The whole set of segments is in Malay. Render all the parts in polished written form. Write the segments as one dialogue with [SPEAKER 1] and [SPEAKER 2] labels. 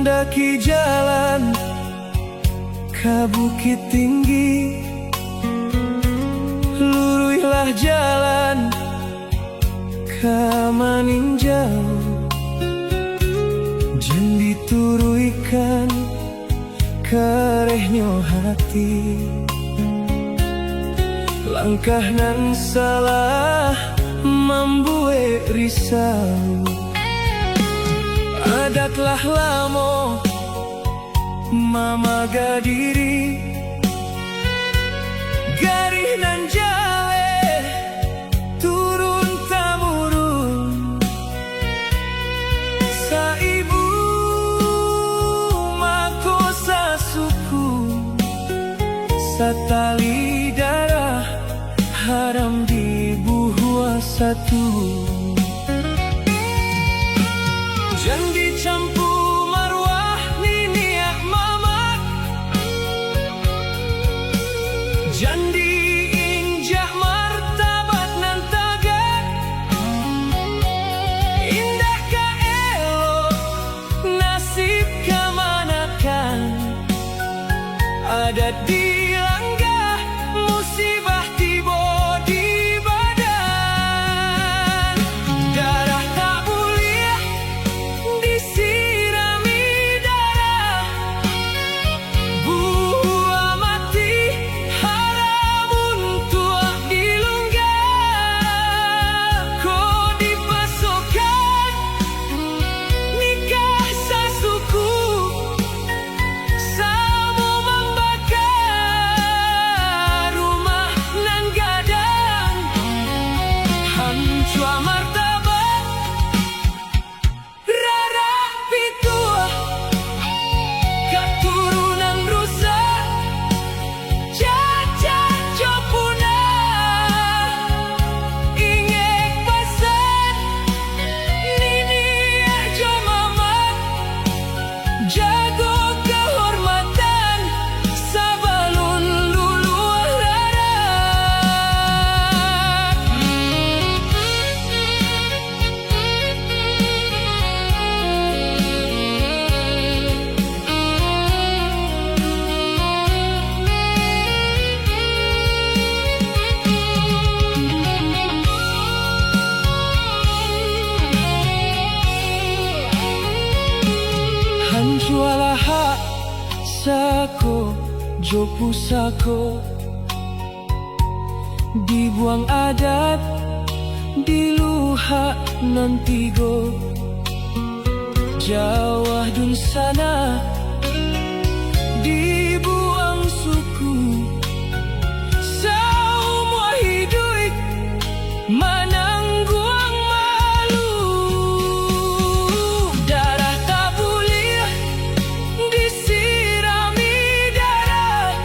[SPEAKER 1] mendaki jalan ke bukit tinggi, luruilah jalan ke maninjau, jen dituruikan karehnya hati. Langkah nan salah membuat risau, adatlah lamo mamaga diri, garih nan jale turun tamurun, saibu mako sasuku, satali darah haram dibuah satu. Jan dicampur marwah niniak mama, jan diinjak martabat nan tagak, indah ka elok nasib kamanakan, adat dilanggar musibah tiba di badan. Darah tak boleh disirami darah, buah mati haram untuk dilunggah. Kau dipasokkan nikah sasuku, samu membakar rumah nan gadang, hancur martabat rara pituah, keturunan rusak cacat jopuna, ingek pasan nini ajo mamat, jago kehormatan sabalun luluah larat. Hanjualah hak sako jopu sako, dibuang adat diluhak nantigo, jawah dun sana dibuang suku, semua hidup manangguang malu. Darah tak boleh disirami darah,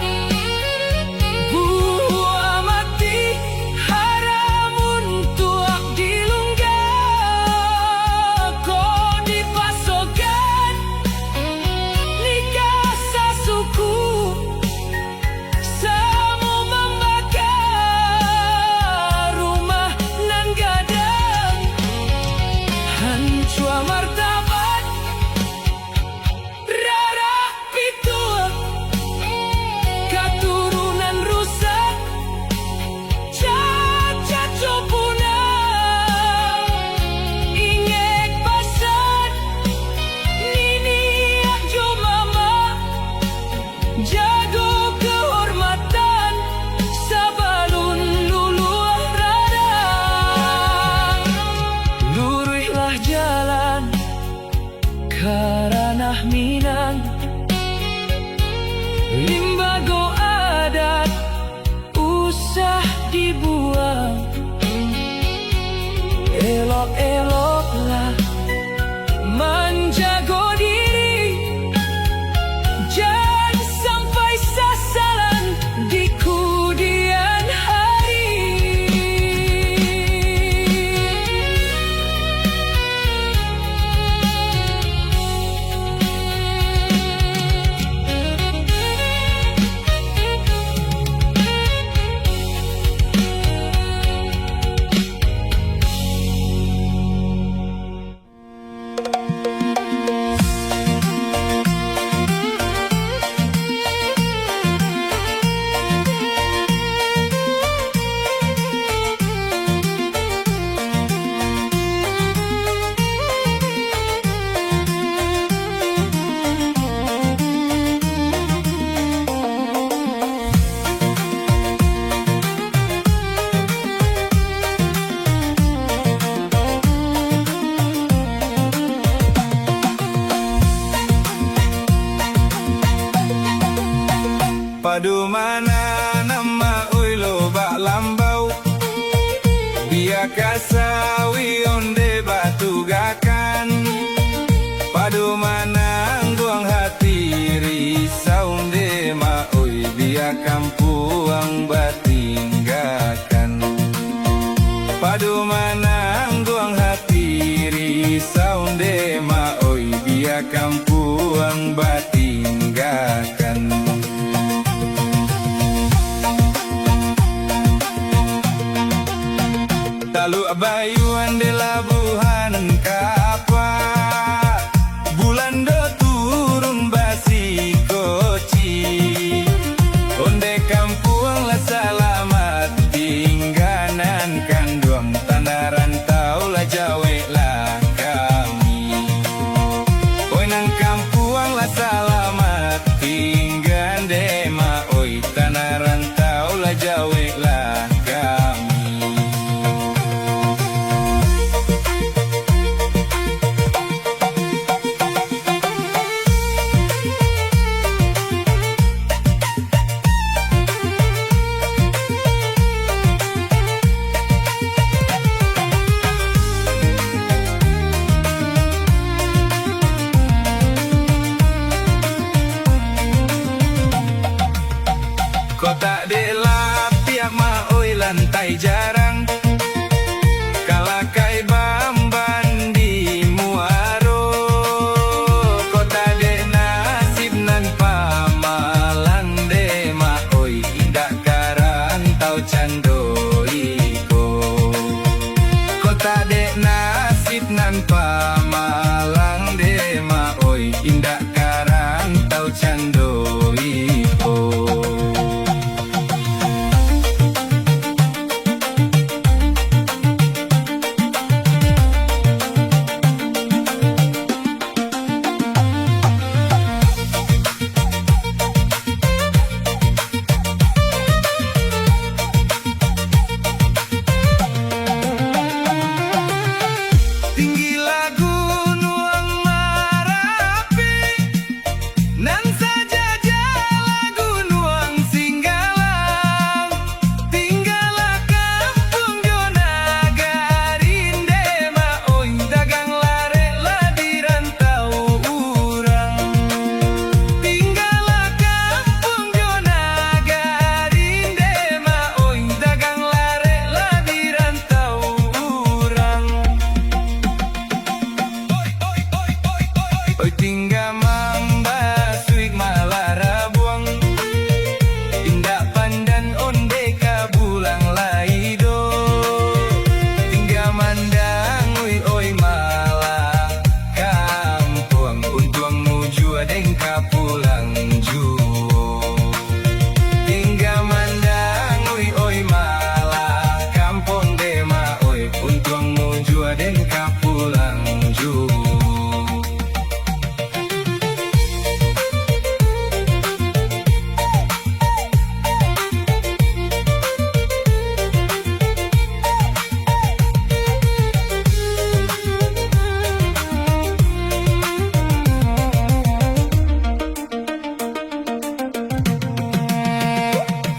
[SPEAKER 1] buah mati haram untuk dilunggah. Kau dipasokkan Padu mana nama oi loba lambau, biak kasawi onde batu gakan. Padu mana guang hati risau onde ma oi biak kampuang batinggakan. Padu mana guang hati risau onde ma oi biak kampuang batinggakan. Talu abayuan de labuhan kapa, bulan do turun basi koci. Onde kampuang la selamat tingganan kanduang tanah rantau la jawe la kami. Oi nang kampuang la selamat tinggan de ma oi tanah rantau la jawe la kami. Kota de la piak ma oi lantai jarang, kalakai bamban di muaro. Kota de nasib nan pamalang de ma oi indak karantau candoiko. Kota de nasib nan pamalang de ma oi indak karantau candoiko.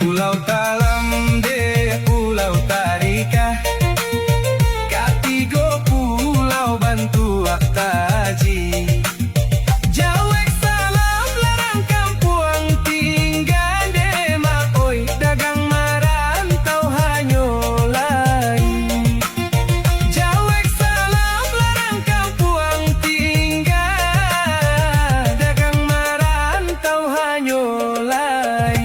[SPEAKER 1] Pulau Talam de Pulau Tarika, katigo pulau Bantuak Taji. Jawek salam larang kampuang tinggal de ma oi dagang marantau hanyolai. Jawek salam larang kampuang tinggal dagang marantau hanyolai.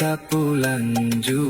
[SPEAKER 1] Kapulanju.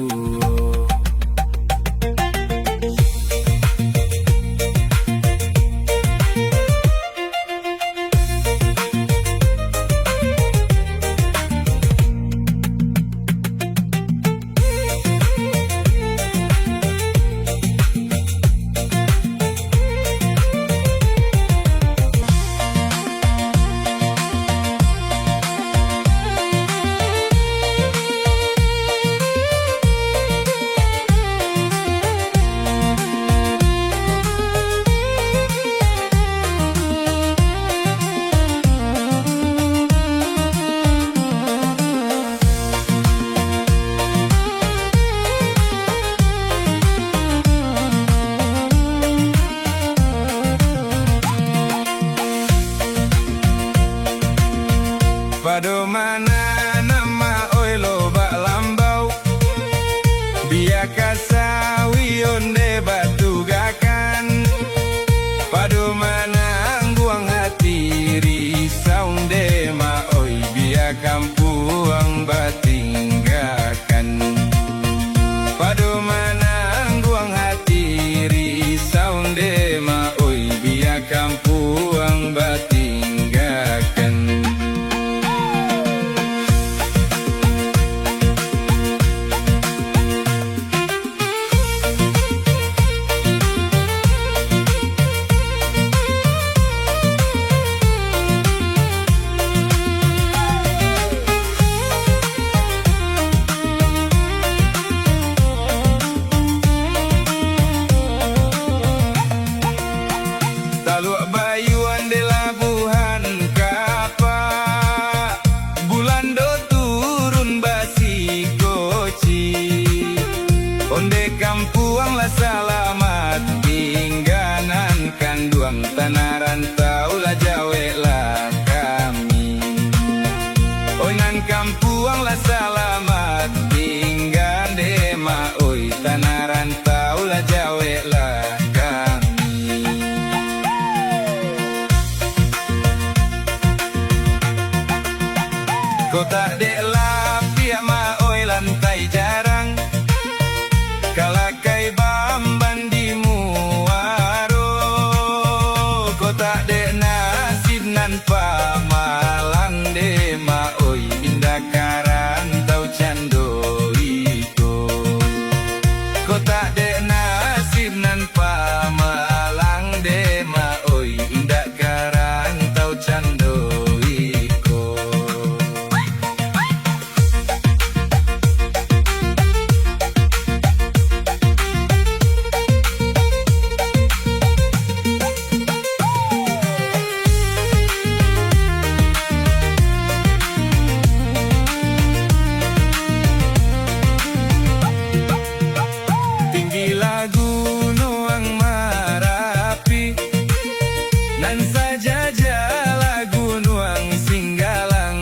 [SPEAKER 1] mana nama oi loba lambau biaka sawi onde batu gakan padu mana angguang hati risau de ma oi biak kampuang batinggakan padu mana angguang hati risau de ma oi biak kampuang batinggakan. Taluk bayuan de labuhan kapa bulan do turun basi koci onde kampuang la selamat tingganan kanduang tanah rantau la jawe la kami oinan kampuang la selamat tinggan de ma oi tanah rantau la jawe la kota dek lapiak ma oi lantai jarang kalakai bamban di muaro kota dek nasib nan pamalang de ma oi indah karantau candoiko kota dek nasib nan pamalang de ma oi indah karantau candoiko. Nan saja jala gunung singgalang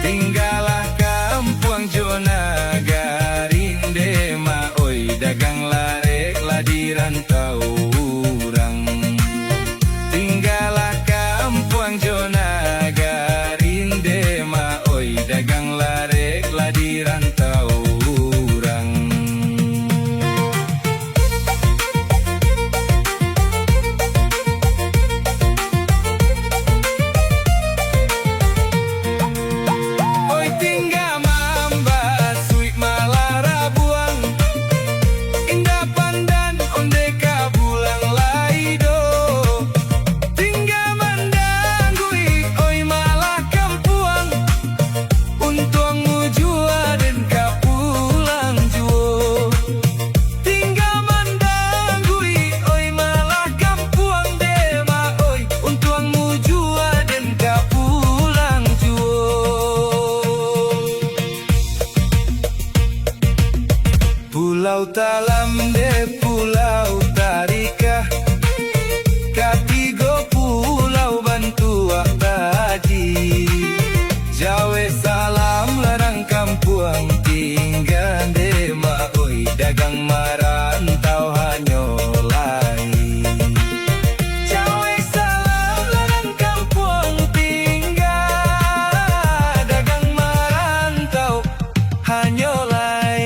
[SPEAKER 1] tinggalah kampuang jona garinde ma oi dagang larek la di rantau urang tinggalah kampuang jona garinde ma oi dagang larek la di rantau urang. Pulau Talam de Pulau Tarika katigo pulau Bantua Taji Jawe salam larang kampuang tinggal de ma oi dagang marantau hanyolai Jawe salam larang kampuang tinggal dagang marantau hanyolai.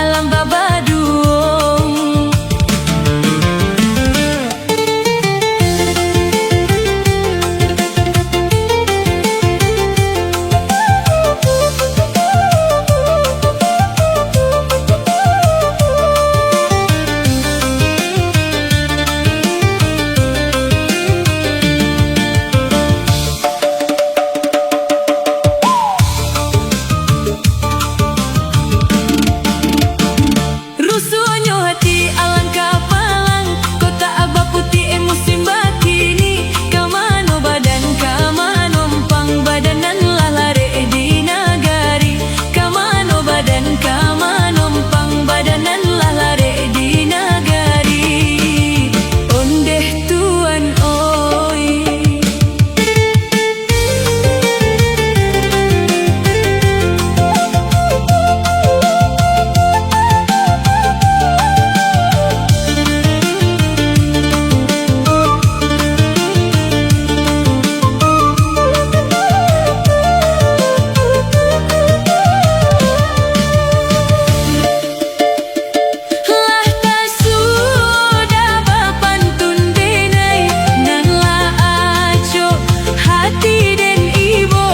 [SPEAKER 2] alam babaduong. Rusuhnya hati alangkah palang, kota Abah Putih musim bakini. Kamano badan kamano empang badanan lah lare di nagari. Kamano badan kamano empang badanan lah lare di nagari. Ondeh tuan oi. Lah tak sudah bapantun denai, nan lah aco hati den ibo.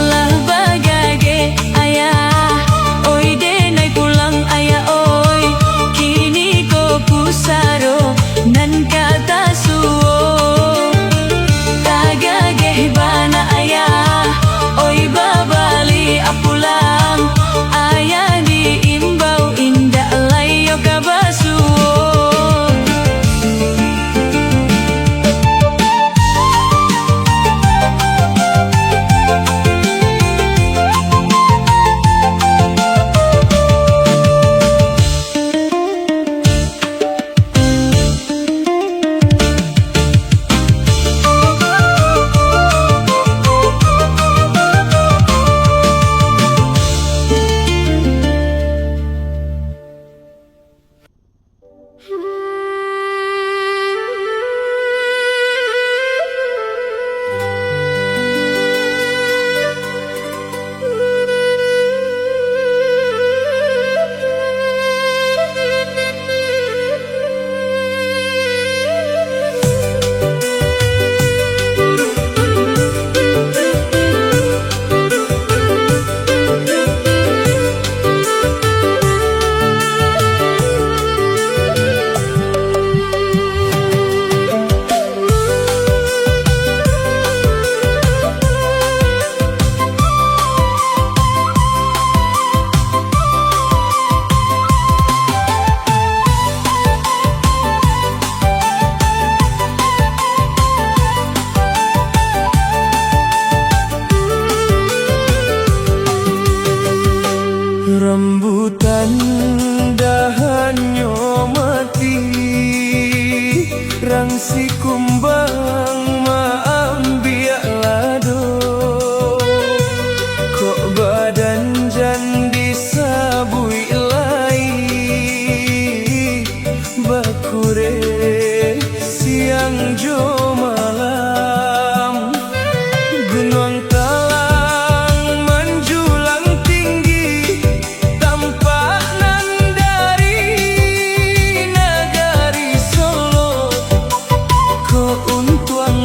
[SPEAKER 2] Lah bagage ayah, oi denai pulang ayah oi. Kini ko pusaro nan kata suo. Tagage bana ayah, oi babali apulang. Ayah diimbau indah layo kabasuo. Rambutan dahannya mati, rangsi kumbang maambiak lado. Kok badan jan disabui lai, bakure siang jo malam. Gunung talang menjulang tinggi, tampak nan dari nagari Solo. Ko untuang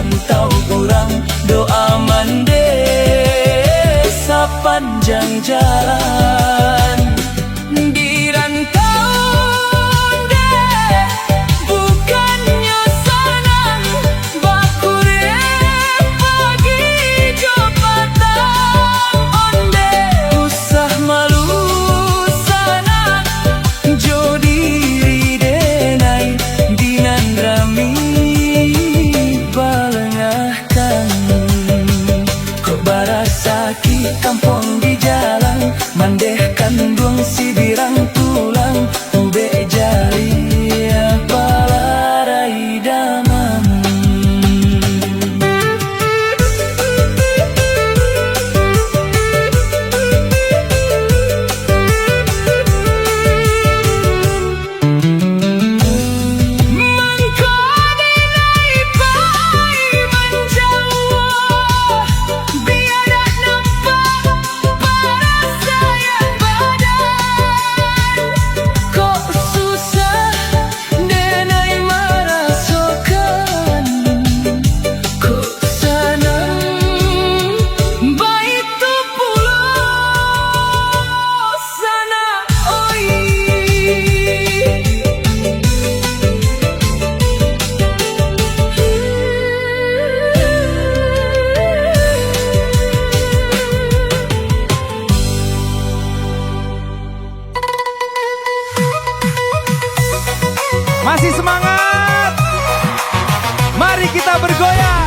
[SPEAKER 2] rantau urang doa mande sepanjang jalan di rantau deh bukannya senang bakure pagi jo patang onde usah malu sana jo diri denai dinan rami balengahkan kok barasaki kampung di jalan mandehkan duang si birang tulang ube jari balarai damam mangkadinai pai menjawa biar nampak sayang badan kok susah denai merasakan kok senang baik tu pulau sana oi.
[SPEAKER 3] Masih semangat? Mari kita bergoyang.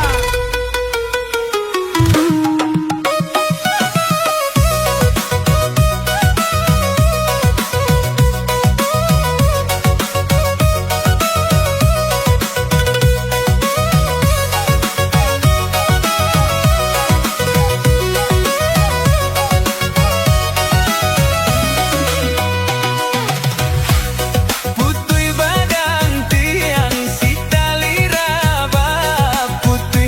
[SPEAKER 1] Putui badang tiang si tali raba putui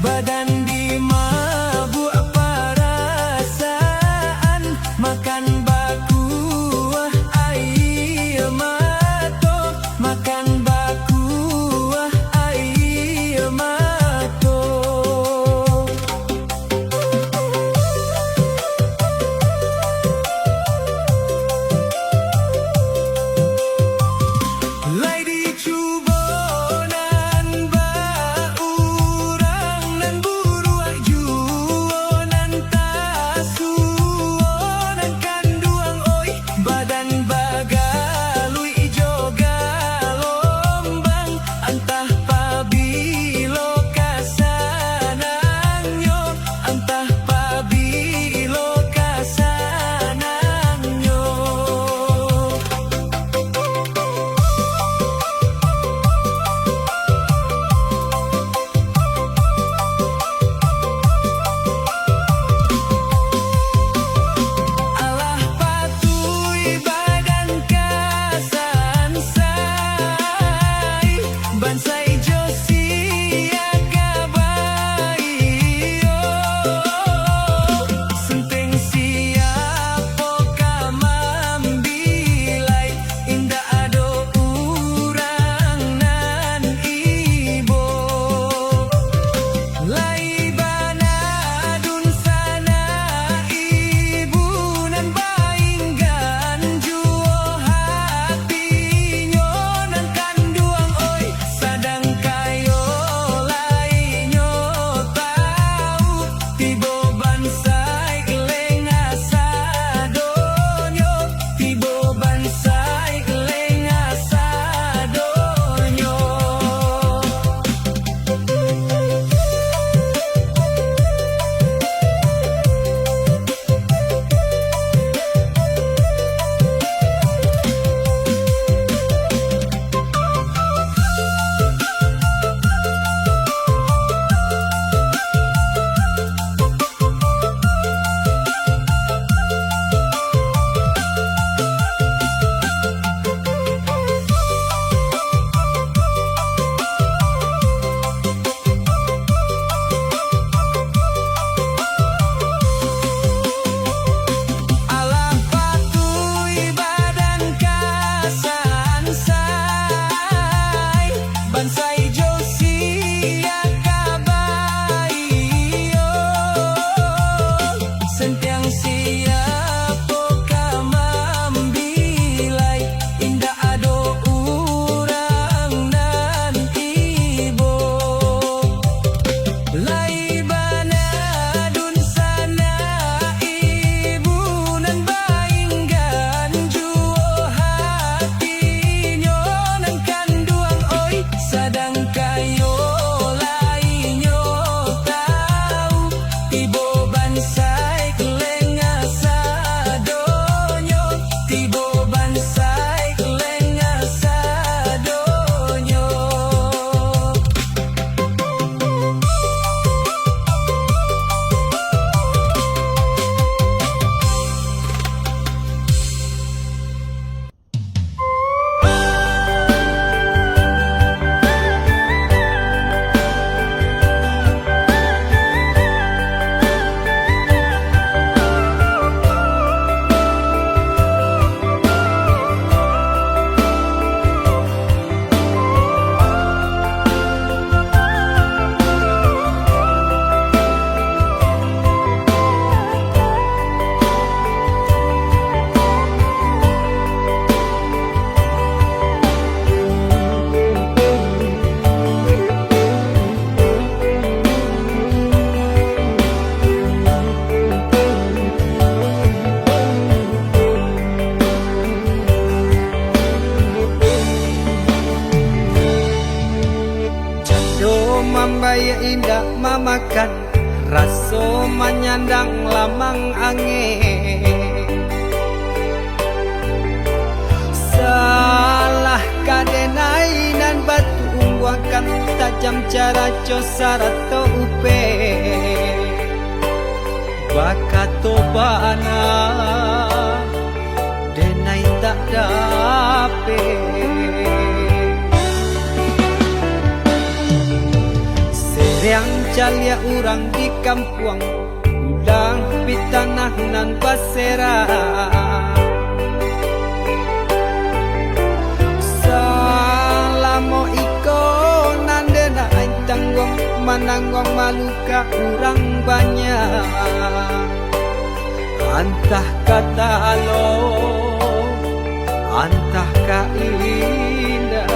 [SPEAKER 2] badan dimabuk perasaan, makan bakuah air mata, makan bakuah air mata. Lai dicuba nan baurang nan buruak juo nan tasuo nan kanduang oi, badan bagalui joga lombang, antah pabilo kasananyo, antah pabilo kasananyo. Alah patui badan kasansai, bansai josia kabai, senteng siapo kamambilai, indah ado urang nan ibo. Lai bana dun sana ibu nan bainggan juo hatinyo nan kanduang oi, sadang kayo lainyo tahu, tibo bansai kelenga sadonyo, tibo bansai kelenga sadonyo. Alah patui badan kasansai, bansai josia kabai, sentiang siapo kamambilai, indah ado urang nan ibo. Lai bana dun sana ibu nan bainggan juo hatinyo nan kanduang oi, sadang kayo lainyo tahu, tibo bansai kelenga sadonyo, tibo bansai kelenga sadonyo.
[SPEAKER 4] Jado mambaya indah mamakan, raso menyandang lamang angin. Salah kadenai nan batu umbuakan, tajam cara cosarato upe. Bakato bana denai tak dape. Yang calia urang di kampung ulang pitanah nan basera salamo iko nandena aing tanggung mananggong maluka urang banyak antah kata lo antah ka indah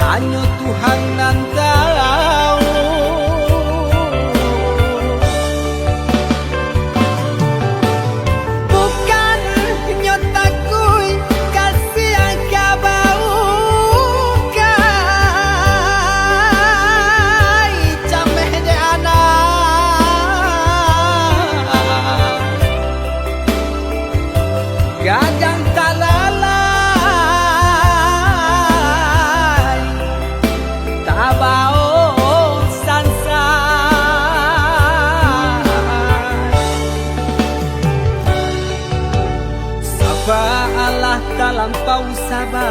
[SPEAKER 4] hanya Tuhan nan tahu. Bukan nyotakui kasih angka bau kai cameh de anak gadang talala tabao sansa saba Allah talampau saba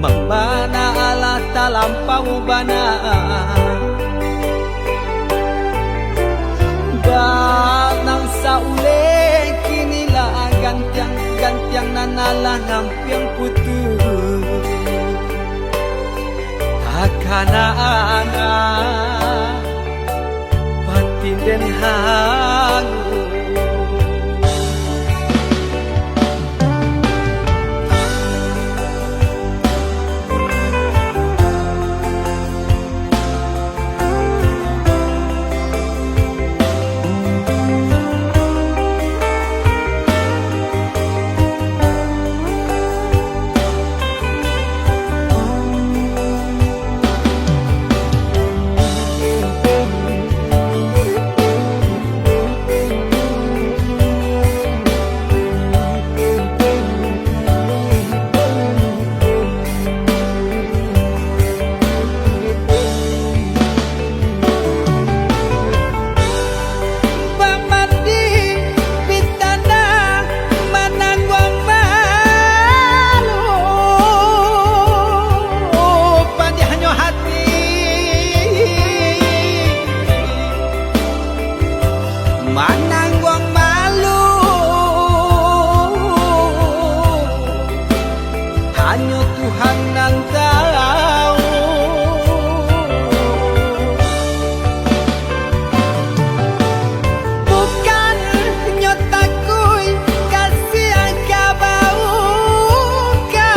[SPEAKER 4] membana Allah talampau bana banang saule kinilah gantiang nanalah lampiang putus Kana-ana batin den hangu mananggong malu hanya Tuhan nan tahu. Bukan nyotakui kasih angka bau kai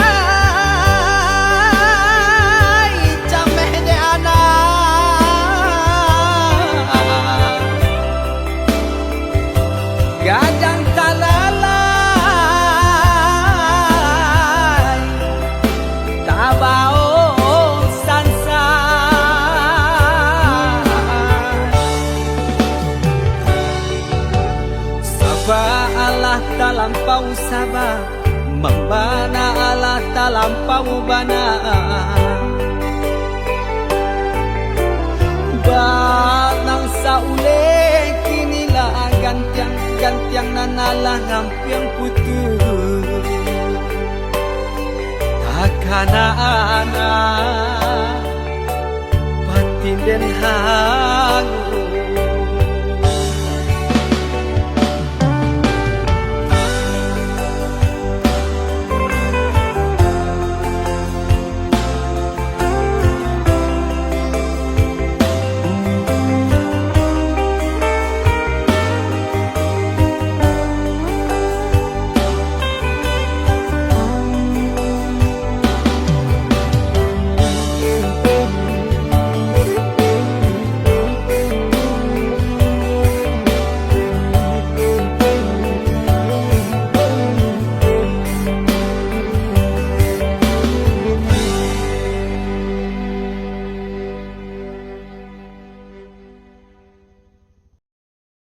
[SPEAKER 4] cameh de anak gadang talalay tabao sansa saba Allah talampau saba membana Allah talampau bana banang saule kinilah gantiang nanalah lampiang putus takana-ana batin den hangu